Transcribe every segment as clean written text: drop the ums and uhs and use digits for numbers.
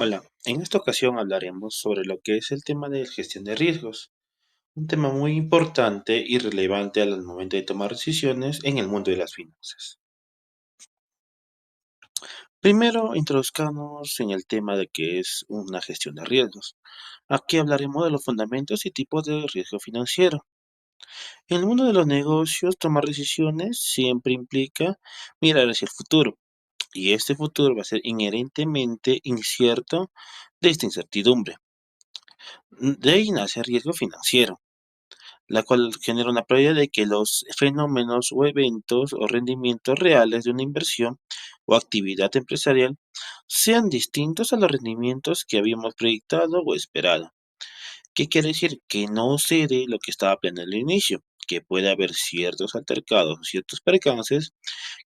Hola, en esta ocasión hablaremos sobre lo que es el tema de gestión de riesgos, un tema muy importante y relevante al momento de tomar decisiones en el mundo de las finanzas. Primero, introduzcamos en el tema de qué es una gestión de riesgos. Aquí hablaremos de los fundamentos y tipos de riesgo financiero. En el mundo de los negocios, tomar decisiones siempre implica mirar hacia el futuro, y este futuro va a ser inherentemente incierto de esta incertidumbre. De ahí nace el riesgo financiero, la cual genera una probabilidad de que los fenómenos o eventos o rendimientos reales de una inversión o actividad empresarial sean distintos a los rendimientos que habíamos proyectado o esperado. ¿Qué quiere decir? Que no se dé lo que estaba planeado al inicio, que puede haber ciertos altercados, ciertos percances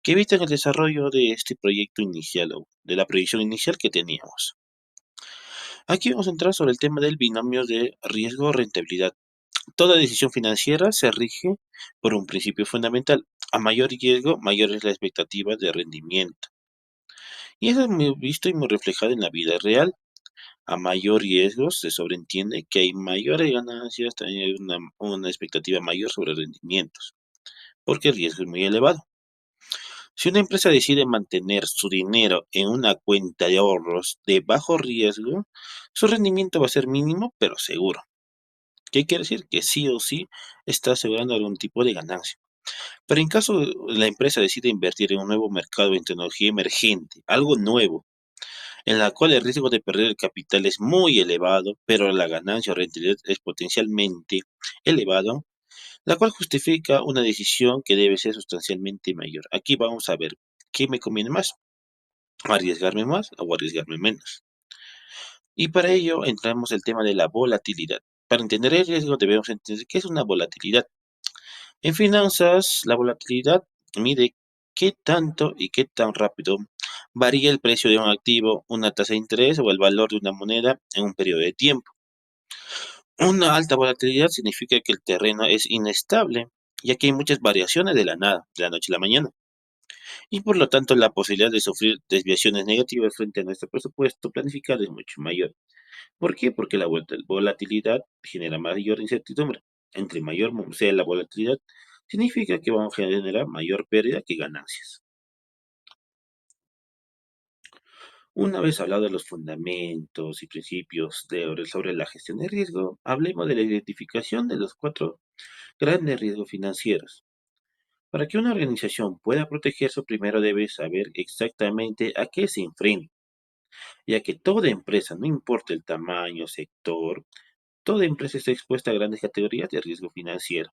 que evitan el desarrollo de este proyecto inicial o de la proyección inicial que teníamos. Aquí vamos a entrar sobre el tema del binomio de riesgo-rentabilidad. Toda decisión financiera se rige por un principio fundamental. A mayor riesgo, mayor es la expectativa de rendimiento. Y eso es muy visto y muy reflejado en la vida real. A mayor riesgo se sobreentiende que hay mayores ganancias, también hay una expectativa mayor sobre rendimientos, porque el riesgo es muy elevado. Si una empresa decide mantener su dinero en una cuenta de ahorros de bajo riesgo, su rendimiento va a ser mínimo pero seguro. ¿Qué quiere decir? Que sí o sí está asegurando algún tipo de ganancia. Pero en caso la empresa decide invertir en un nuevo mercado en tecnología emergente, algo nuevo, en la cual el riesgo de perder el capital es muy elevado, pero la ganancia o rentabilidad es potencialmente elevado, la cual justifica una decisión que debe ser sustancialmente mayor. Aquí vamos a ver qué me conviene más, arriesgarme más o arriesgarme menos. Y para ello entramos el tema de la volatilidad. Para entender el riesgo debemos entender qué es una volatilidad. En finanzas, la volatilidad mide qué tanto y qué tan rápido varía el precio de un activo, una tasa de interés o el valor de una moneda en un periodo de tiempo. Una alta volatilidad significa que el terreno es inestable, ya que hay muchas variaciones de la nada, de la noche a la mañana, y por lo tanto la posibilidad de sufrir desviaciones negativas frente a nuestro presupuesto planificado es mucho mayor. ¿Por qué? Porque la volatilidad genera mayor incertidumbre. Entre mayor sea la volatilidad, significa que vamos a generar mayor pérdida que ganancias. Una vez hablado de los fundamentos y principios sobre la gestión de riesgo, hablemos de la identificación de los cuatro grandes riesgos financieros. Para que una organización pueda protegerse, primero debe saber exactamente a qué se enfrenta, ya que toda empresa, no importa el tamaño, sector, toda empresa está expuesta a grandes categorías de riesgo financiero.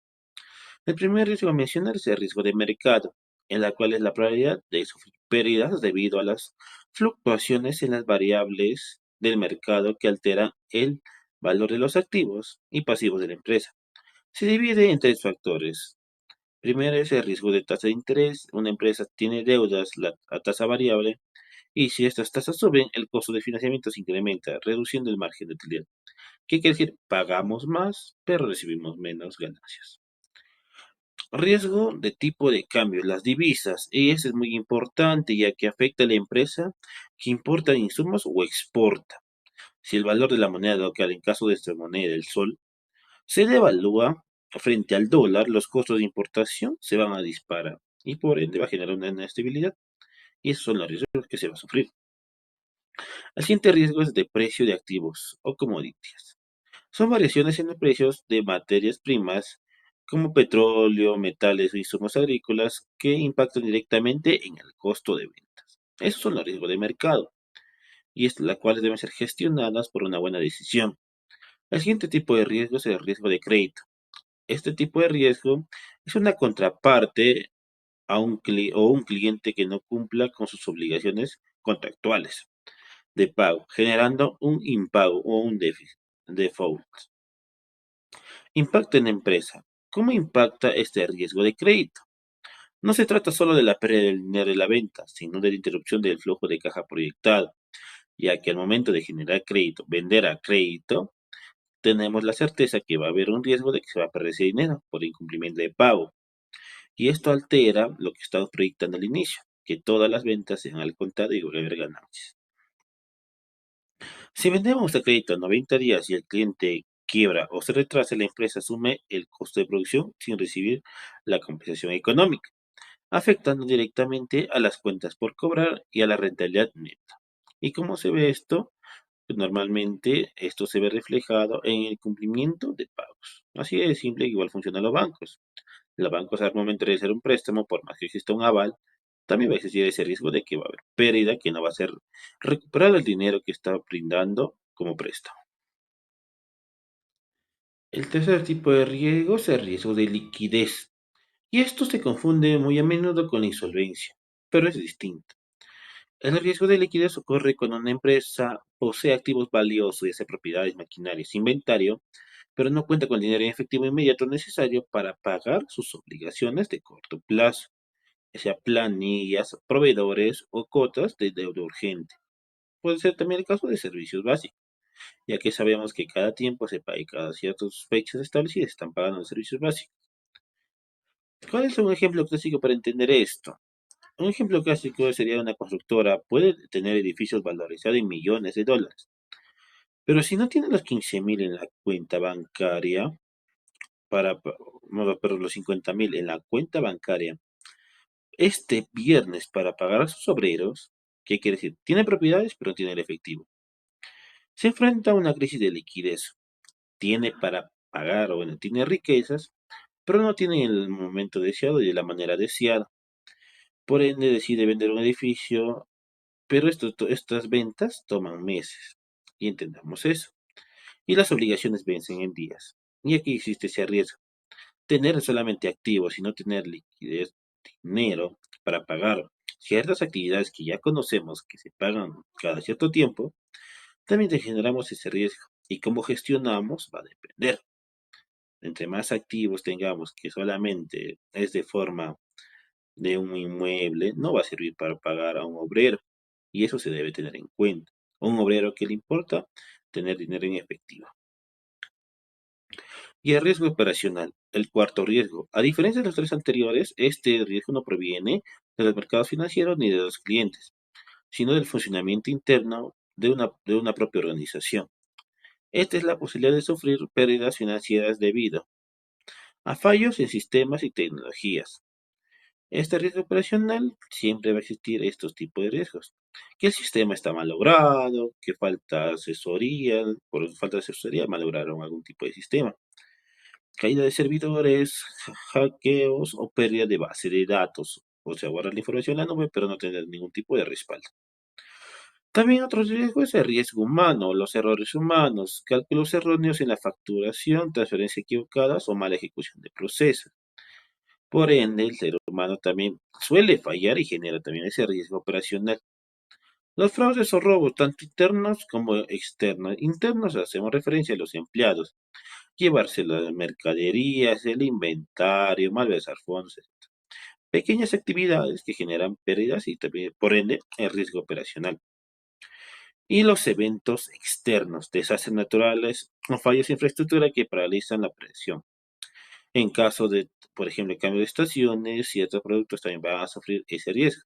El primer riesgo a mencionar es el riesgo de mercado, en la cual es la probabilidad de sufrir pérdidas debido a las fluctuaciones en las variables del mercado que alteran el valor de los activos y pasivos de la empresa. Se divide en tres factores. Primero es el riesgo de tasa de interés. Una empresa tiene deudas a tasa variable y si estas tasas suben, el costo de financiamiento se incrementa, reduciendo el margen de utilidad. ¿Qué quiere decir? Pagamos más, pero recibimos menos ganancias. Riesgo de tipo de cambio, las divisas. Y eso es muy importante ya que afecta a la empresa que importa insumos o exporta. Si el valor de la moneda local, en caso de esta moneda, el sol, se devalúa frente al dólar, los costos de importación se van a disparar y por ende va a generar una inestabilidad. Y esos son los riesgos que se va a sufrir. El siguiente riesgo es de precio de activos o commodities. Son variaciones en los precios de materias primas como petróleo, metales o insumos agrícolas que impactan directamente en el costo de ventas. Esos son los riesgos de mercado y las cuales deben ser gestionadas por una buena decisión. El siguiente tipo de riesgo es el riesgo de crédito. Este tipo de riesgo es una contraparte a un cliente que no cumpla con sus obligaciones contractuales de pago, generando un impago o un déficit, default. Impacto en la empresa. ¿Cómo impacta este riesgo de crédito? No se trata solo de la pérdida del dinero de la venta, sino de la interrupción del flujo de caja proyectado, ya que al momento de generar crédito, vender a crédito, tenemos la certeza que va a haber un riesgo de que se va a perder ese dinero por incumplimiento de pago. Y esto altera lo que estamos proyectando al inicio, que todas las ventas sean al contado y va a haber ganancias. Si vendemos a crédito a 90 días y el cliente quiebra o se retrasa, la empresa asume el costo de producción sin recibir la compensación económica, afectando directamente a las cuentas por cobrar y a la rentabilidad neta. ¿Y cómo se ve esto? Pues normalmente esto se ve reflejado en el cumplimiento de pagos. Así de simple, igual funcionan los bancos. Los bancos al momento de realizar un préstamo, por más que exista un aval, también va a existir ese riesgo de que va a haber pérdida, que no va a ser recuperado el dinero que está brindando como préstamo. El tercer tipo de riesgo es el riesgo de liquidez. Y esto se confunde muy a menudo con la insolvencia, pero es distinto. El riesgo de liquidez ocurre cuando una empresa posee activos valiosos, ya sea propiedades, maquinarias, inventario, pero no cuenta con el dinero en efectivo inmediato necesario para pagar sus obligaciones de corto plazo, ya sea planillas, proveedores o cotas de deuda urgente. Puede ser también el caso de servicios básicos, ya que sabemos que cada tiempo se paga y cada ciertas fechas establecidas se están pagando los servicios básicos. ¿Cuál es un ejemplo clásico para entender esto? Un ejemplo clásico sería una constructora puede tener edificios valorizados en millones de dólares, pero si no tiene los 15.000 en la cuenta bancaria, no, pero los 50.000 en la cuenta bancaria este viernes para pagar a sus obreros, ¿qué quiere decir? Tiene propiedades, pero no tiene el efectivo. Se enfrenta a una crisis de liquidez. Tiene para pagar, o bueno, tiene riquezas, pero no tiene en el momento deseado y de la manera deseada. Por ende, decide vender un edificio, pero estas ventas toman meses. Y entendamos eso. Y las obligaciones vencen en días. Y aquí existe ese riesgo. Tener solamente activos y no tener liquidez, dinero para pagar ciertas actividades que ya conocemos que se pagan cada cierto tiempo, también te generamos ese riesgo. Y cómo gestionamos va a depender. Entre más activos tengamos que solamente es de forma de un inmueble, no va a servir para pagar a un obrero. Y eso se debe tener en cuenta. A un obrero que le importa tener dinero en efectivo. Y el riesgo operacional, el cuarto riesgo. A diferencia de los tres anteriores, este riesgo no proviene de los mercados financieros ni de los clientes, sino del funcionamiento interno de una propia organización. Esta es la posibilidad de sufrir pérdidas financieras debido a fallos en sistemas y tecnologías. Este riesgo operacional siempre va a existir estos tipos de riesgos. Que el sistema está mal logrado, que falta asesoría, por falta de asesoría malograron algún tipo de sistema. Caída de servidores, hackeos o pérdida de base de datos. O sea, guardar la información en la nube, pero no tener ningún tipo de respaldo. También otro riesgo es el riesgo humano, los errores humanos, cálculos erróneos en la facturación, transferencias equivocadas o mala ejecución de procesos. Por ende, el ser humano también suele fallar y genera también ese riesgo operacional. Los fraudes o robos, tanto internos como externos. Internos hacemos referencia a los empleados, llevarse las mercaderías, el inventario, malversar fondos, etc. Pequeñas actividades que generan pérdidas y también, por ende, el riesgo operacional. Y los eventos externos, desastres naturales o fallos de infraestructura que paralizan la presión. En caso de, por ejemplo, el cambio de estaciones, ciertos productos también van a sufrir ese riesgo.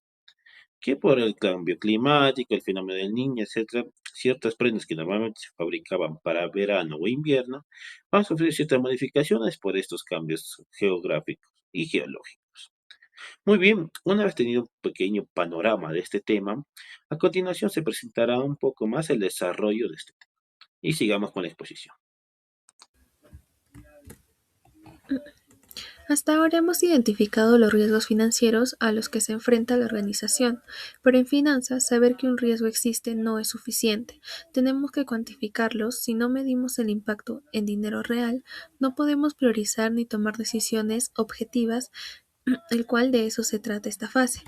Que por el cambio climático, el fenómeno del niño, etcétera, ciertas prendas que normalmente se fabricaban para verano o invierno van a sufrir ciertas modificaciones por estos cambios geográficos y geológicos. Muy bien, una vez tenido un pequeño panorama de este tema, a continuación se presentará un poco más el desarrollo de este tema. Y sigamos con la exposición. Hasta ahora hemos identificado los riesgos financieros a los que se enfrenta la organización, pero en finanzas saber que un riesgo existe no es suficiente. Tenemos que cuantificarlos. Si no medimos el impacto en dinero real, no podemos priorizar ni tomar decisiones objetivas, el cual de eso se trata esta fase,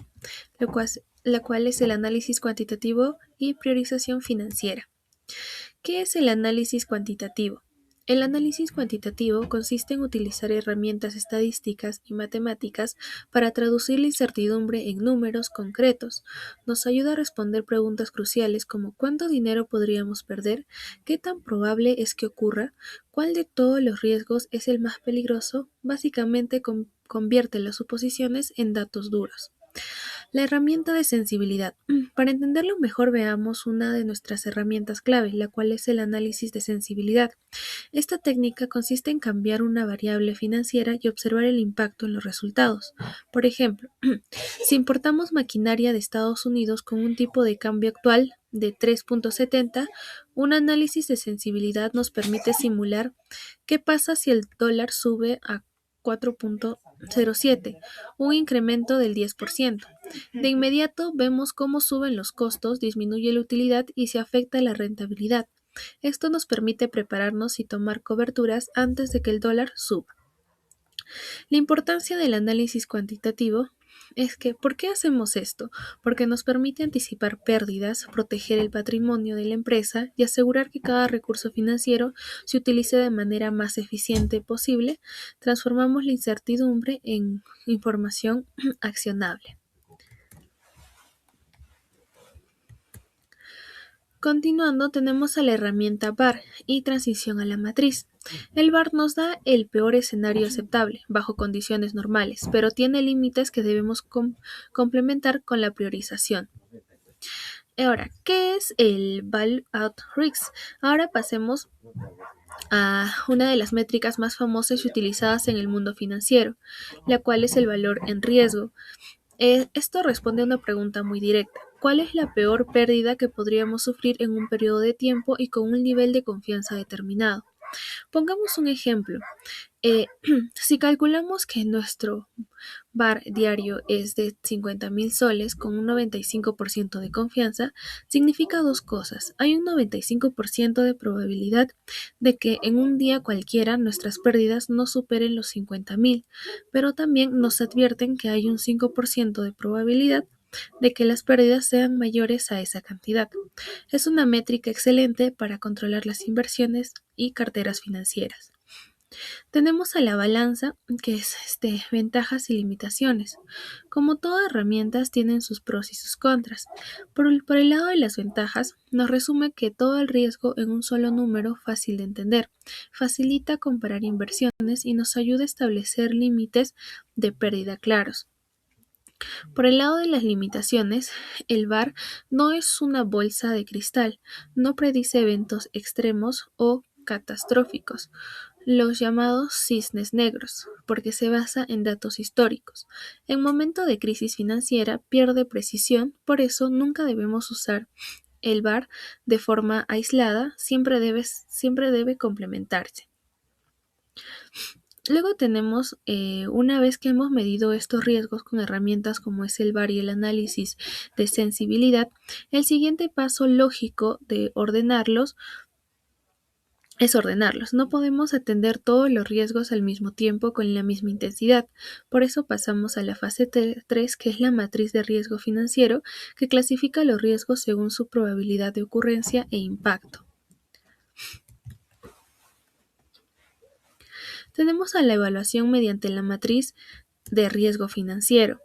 la cual es el análisis cuantitativo y priorización financiera. ¿Qué es el análisis cuantitativo? El análisis cuantitativo consiste en utilizar herramientas estadísticas y matemáticas para traducir la incertidumbre en números concretos. Nos ayuda a responder preguntas cruciales como ¿cuánto dinero podríamos perder? ¿Qué tan probable es que ocurra? ¿Cuál de todos los riesgos es el más peligroso? Básicamente convierte las suposiciones en datos duros. La herramienta de sensibilidad. Para entenderlo mejor, veamos una de nuestras herramientas clave, la cual es el análisis de sensibilidad. Esta técnica consiste en cambiar una variable financiera y observar el impacto en los resultados. Por ejemplo, si importamos maquinaria de Estados Unidos con un tipo de cambio actual de 3.70, un análisis de sensibilidad nos permite simular qué pasa si el dólar sube a 4.07, un incremento del 10%. De inmediato vemos cómo suben los costos, disminuye la utilidad y se afecta la rentabilidad. Esto nos permite prepararnos y tomar coberturas antes de que el dólar suba. La importancia del análisis cuantitativo es que, ¿por qué hacemos esto? Porque nos permite anticipar pérdidas, proteger el patrimonio de la empresa y asegurar que cada recurso financiero se utilice de manera más eficiente posible. Transformamos la incertidumbre en información accionable. Continuando, tenemos a la herramienta VAR y transición a la matriz. El VAR nos da el peor escenario aceptable bajo condiciones normales, pero tiene límites que debemos complementar con la priorización. Ahora, ¿qué es el Value at Risk? Ahora pasemos a una de las métricas más famosas y utilizadas en el mundo financiero, la cual es el valor en riesgo. Esto responde a una pregunta muy directa. ¿Cuál es la peor pérdida que podríamos sufrir en un periodo de tiempo y con un nivel de confianza determinado? Pongamos un ejemplo. Si calculamos que nuestro VAR diario es de 50.000 soles con un 95% de confianza, significa dos cosas. Hay un 95% de probabilidad de que en un día cualquiera nuestras pérdidas no superen los 50.000, pero también nos advierten que hay un 5% de probabilidad de que las pérdidas sean mayores a esa cantidad. Es una métrica excelente para controlar las inversiones y carteras financieras. Tenemos a la balanza, que es ventajas y limitaciones. Como todas herramientas tienen sus pros y sus contras. Por el lado de las ventajas, nos resume que todo el riesgo en un solo número fácil de entender, facilita comparar inversiones y nos ayuda a establecer límites de pérdida claros. Por el lado de las limitaciones, el VAR no es una bolsa de cristal, no predice eventos extremos o catastróficos, los llamados cisnes negros, porque se basa en datos históricos. En momento de crisis financiera pierde precisión, por eso nunca debemos usar el VAR de forma aislada, siempre debe complementarse. Luego tenemos, una vez que hemos medido estos riesgos con herramientas como es el VAR y el análisis de sensibilidad, el siguiente paso lógico de ordenarlos es ordenarlos. No podemos atender todos los riesgos al mismo tiempo con la misma intensidad. Por eso pasamos a la fase 3, que es la matriz de riesgo financiero, que clasifica los riesgos según su probabilidad de ocurrencia e impacto. Tenemos a la evaluación mediante la matriz de riesgo financiero.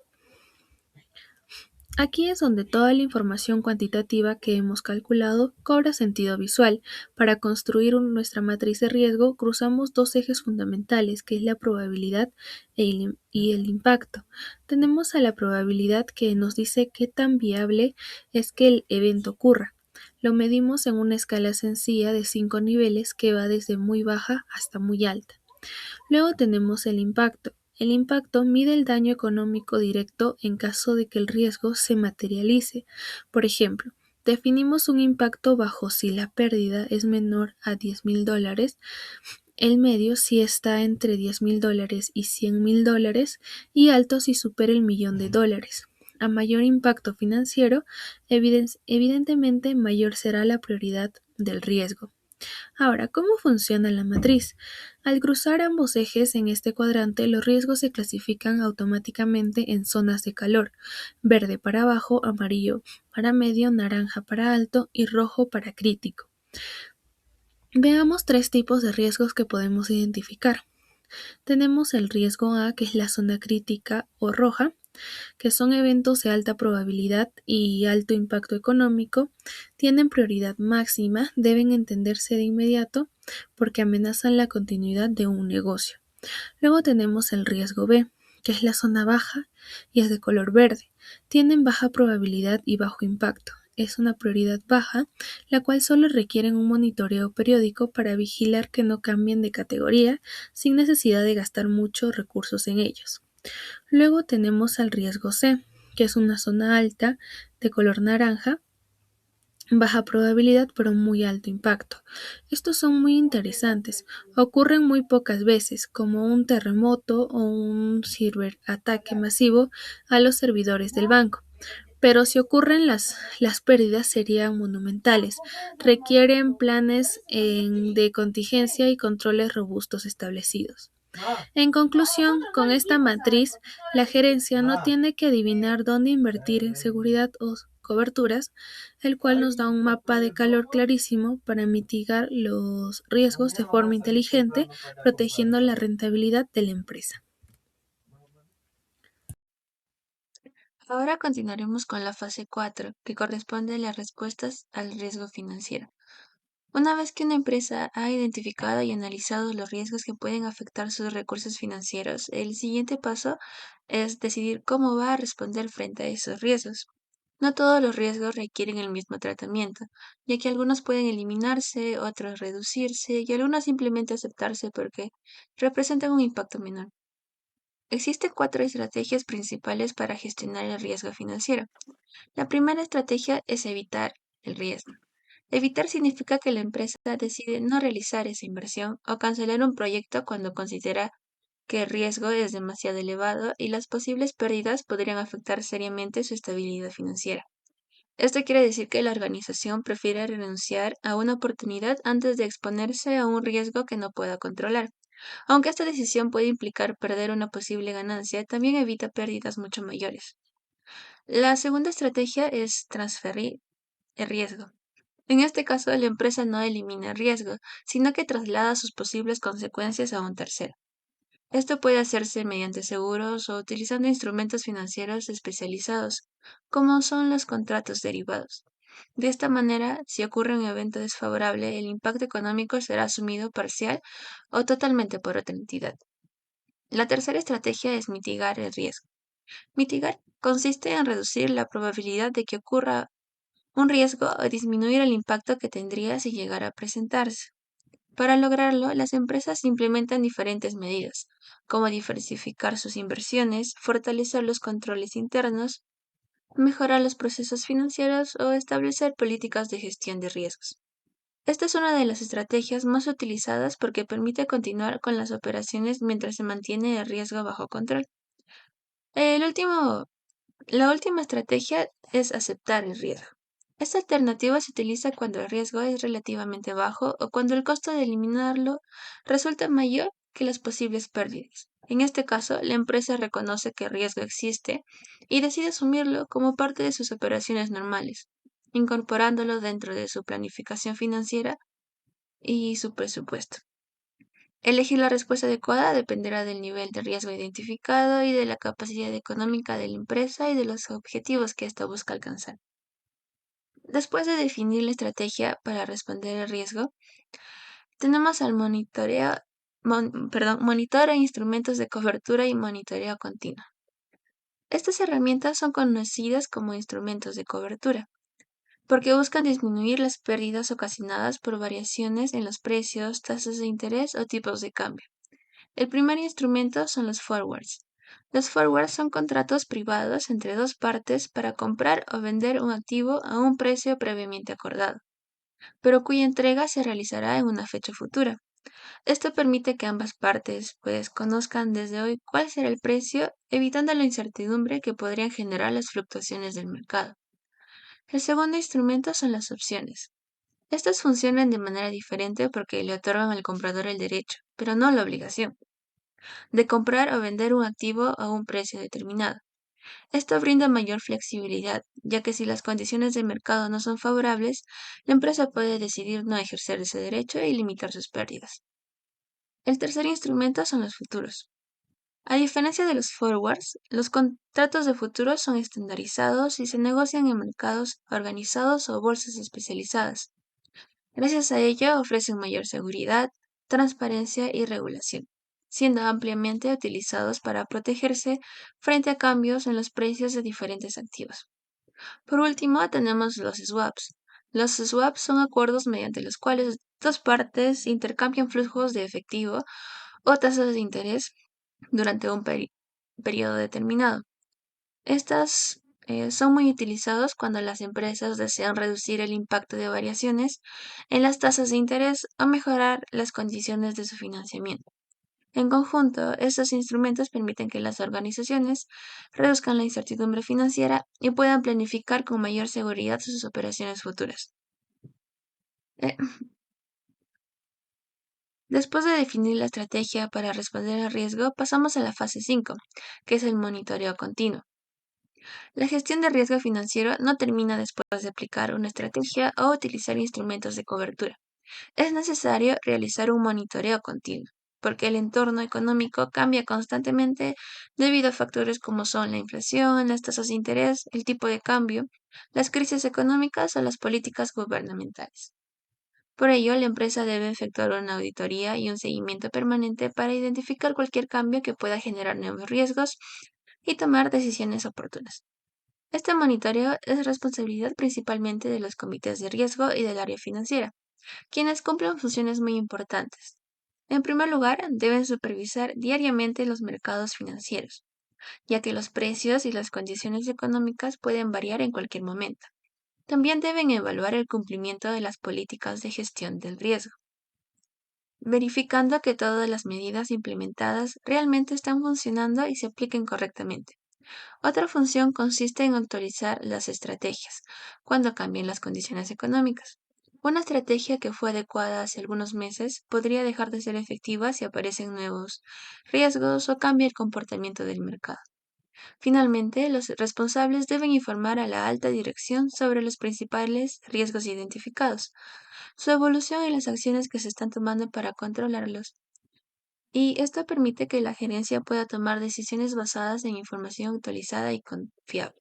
Aquí es donde toda la información cuantitativa que hemos calculado cobra sentido visual. Para construir nuestra matriz de riesgo cruzamos dos ejes fundamentales, que es la probabilidad y el impacto. Tenemos a la probabilidad, que nos dice qué tan viable es que el evento ocurra. Lo medimos en una escala sencilla de 5 niveles que va desde muy baja hasta muy alta. Luego tenemos el impacto. El impacto mide el daño económico directo en caso de que el riesgo se materialice. Por ejemplo, definimos un impacto bajo si la pérdida es menor a $10.000, el medio si está entre $10.000 y $100.000 y alto si supera el $1.000.000. A mayor impacto financiero, evidentemente mayor será la prioridad del riesgo. Ahora, ¿cómo funciona la matriz? Al cruzar ambos ejes en este cuadrante, los riesgos se clasifican automáticamente en zonas de calor: verde para bajo, amarillo para medio, naranja para alto y rojo para crítico. Veamos tres tipos de riesgos que podemos identificar. Tenemos el riesgo A, que es la zona crítica o roja, que son eventos de alta probabilidad y alto impacto económico, tienen prioridad máxima, deben entenderse de inmediato porque amenazan la continuidad de un negocio. Luego tenemos el riesgo B, que es la zona baja y es de color verde. Tienen baja probabilidad y bajo impacto. Es una prioridad baja, la cual solo requieren un monitoreo periódico para vigilar que no cambien de categoría sin necesidad de gastar muchos recursos en ellos. Luego tenemos al riesgo C, que es una zona alta de color naranja, baja probabilidad pero muy alto impacto. Estos son muy interesantes, ocurren muy pocas veces, como un terremoto o un ciberataque masivo a los servidores del banco. Pero si ocurren las pérdidas serían monumentales, requieren planes de contingencia y controles robustos establecidos. En conclusión, con esta matriz, la gerencia no tiene que adivinar dónde invertir en seguridad o coberturas, el cual nos da un mapa de calor clarísimo para mitigar los riesgos de forma inteligente, protegiendo la rentabilidad de la empresa. Ahora continuaremos con la fase 4, que corresponde a las respuestas al riesgo financiero. Una vez que una empresa ha identificado y analizado los riesgos que pueden afectar sus recursos financieros, el siguiente paso es decidir cómo va a responder frente a esos riesgos. No todos los riesgos requieren el mismo tratamiento, ya que algunos pueden eliminarse, otros reducirse y algunos simplemente aceptarse porque representan un impacto menor. Existen cuatro estrategias principales para gestionar el riesgo financiero. La primera estrategia es evitar el riesgo. Evitar significa que la empresa decide no realizar esa inversión o cancelar un proyecto cuando considera que el riesgo es demasiado elevado y las posibles pérdidas podrían afectar seriamente su estabilidad financiera. Esto quiere decir que la organización prefiere renunciar a una oportunidad antes de exponerse a un riesgo que no pueda controlar. Aunque esta decisión puede implicar perder una posible ganancia, también evita pérdidas mucho mayores. La segunda estrategia es transferir el riesgo. En este caso, la empresa no elimina el riesgo, sino que traslada sus posibles consecuencias a un tercero. Esto puede hacerse mediante seguros o utilizando instrumentos financieros especializados, como son los contratos derivados. De esta manera, si ocurre un evento desfavorable, el impacto económico será asumido parcial o totalmente por otra entidad. La tercera estrategia es mitigar el riesgo. Mitigar consiste en reducir la probabilidad de que ocurra un riesgo o disminuir el impacto que tendría si llegara a presentarse. Para lograrlo, las empresas implementan diferentes medidas, como diversificar sus inversiones, fortalecer los controles internos, mejorar los procesos financieros o establecer políticas de gestión de riesgos. Esta es una de las estrategias más utilizadas porque permite continuar con las operaciones mientras se mantiene el riesgo bajo control. El último La última estrategia es aceptar el riesgo. Esta alternativa se utiliza cuando el riesgo es relativamente bajo o cuando el costo de eliminarlo resulta mayor que las posibles pérdidas. En este caso, la empresa reconoce que el riesgo existe y decide asumirlo como parte de sus operaciones normales, incorporándolo dentro de su planificación financiera y su presupuesto. Elegir la respuesta adecuada dependerá del nivel de riesgo identificado y de la capacidad económica de la empresa y de los objetivos que ésta busca alcanzar. Después de definir la estrategia para responder al riesgo, tenemos al monitor e instrumentos de cobertura y monitoreo continuo. Estas herramientas son conocidas como instrumentos de cobertura, porque buscan disminuir las pérdidas ocasionadas por variaciones en los precios, tasas de interés o tipos de cambio. El primer instrumento son los forwards. Los forwards son contratos privados entre dos partes para comprar o vender un activo a un precio previamente acordado, pero cuya entrega se realizará en una fecha futura. Esto permite que ambas partes conozcan desde hoy cuál será el precio, evitando la incertidumbre que podrían generar las fluctuaciones del mercado. El segundo instrumento son las opciones. Estas funcionan de manera diferente porque le otorgan al comprador el derecho, pero no la obligación de comprar o vender un activo a un precio determinado. Esto brinda mayor flexibilidad, ya que si las condiciones de mercado no son favorables, la empresa puede decidir no ejercer ese derecho y limitar sus pérdidas. El tercer instrumento son los futuros. A diferencia de los forwards, los contratos de futuros son estandarizados y se negocian en mercados organizados o bolsas especializadas. Gracias a ello ofrecen mayor seguridad, transparencia y regulación. siendo ampliamente utilizados para protegerse frente a cambios en los precios de diferentes activos. Por último, tenemos los swaps. Los swaps son acuerdos mediante los cuales dos partes intercambian flujos de efectivo o tasas de interés durante un periodo determinado. Estas son muy utilizados cuando las empresas desean reducir el impacto de variaciones en las tasas de interés o mejorar las condiciones de su financiamiento. En conjunto, estos instrumentos permiten que las organizaciones reduzcan la incertidumbre financiera y puedan planificar con mayor seguridad sus operaciones futuras. Eh, Después de definir la estrategia para responder al riesgo, pasamos a la fase 5, que es el monitoreo continuo. La gestión de riesgo financiero no termina después de aplicar una estrategia o utilizar instrumentos de cobertura. Es necesario realizar un monitoreo continuo, porque el entorno económico cambia constantemente debido a factores como son la inflación, las tasas de interés, el tipo de cambio, las crisis económicas o las políticas gubernamentales. Por ello, la empresa debe efectuar una auditoría y un seguimiento permanente para identificar cualquier cambio que pueda generar nuevos riesgos y tomar decisiones oportunas. Este monitoreo es responsabilidad principalmente de los comités de riesgo y del área financiera, quienes cumplen funciones muy importantes. En primer lugar, deben supervisar diariamente los mercados financieros, ya que los precios y las condiciones económicas pueden variar en cualquier momento. También deben evaluar el cumplimiento de las políticas de gestión del riesgo, verificando que todas las medidas implementadas realmente están funcionando y se apliquen correctamente. Otra función consiste en actualizar las estrategias cuando cambien las condiciones económicas. Una estrategia que fue adecuada hace algunos meses podría dejar de ser efectiva si aparecen nuevos riesgos o cambia el comportamiento del mercado. Finalmente, los responsables deben informar a la alta dirección sobre los principales riesgos identificados, su evolución y las acciones que se están tomando para controlarlos. Y esto permite que la gerencia pueda tomar decisiones basadas en información actualizada y confiable.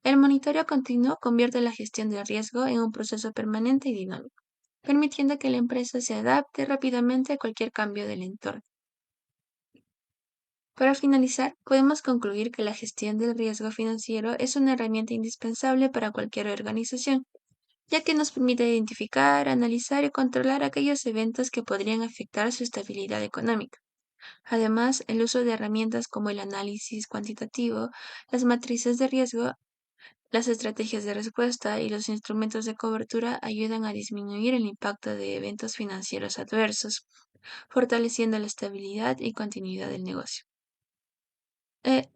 El monitoreo continuo convierte la gestión del riesgo en un proceso permanente y dinámico, permitiendo que la empresa se adapte rápidamente a cualquier cambio del entorno. Para finalizar, podemos concluir que la gestión del riesgo financiero es una herramienta indispensable para cualquier organización, ya que nos permite identificar, analizar y controlar aquellos eventos que podrían afectar su estabilidad económica. Además, el uso de herramientas como el análisis cuantitativo, las matrices de riesgo, las estrategias de respuesta y los instrumentos de cobertura ayudan a disminuir el impacto de eventos financieros adversos, fortaleciendo la estabilidad y continuidad del negocio. Eh,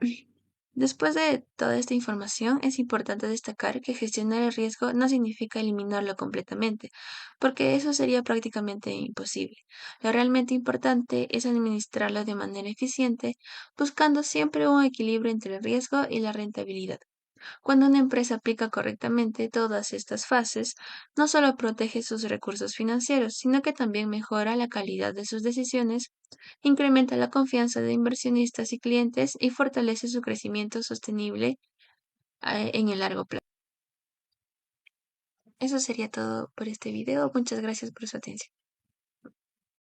Después de toda esta información, es importante destacar que gestionar el riesgo no significa eliminarlo completamente, porque eso sería prácticamente imposible. Lo realmente importante es administrarlo de manera eficiente, buscando siempre un equilibrio entre el riesgo y la rentabilidad. Cuando una empresa aplica correctamente todas estas fases, no solo protege sus recursos financieros, sino que también mejora la calidad de sus decisiones, incrementa la confianza de inversionistas y clientes y fortalece su crecimiento sostenible en el largo plazo. Eso sería todo por este video. Muchas gracias por su atención.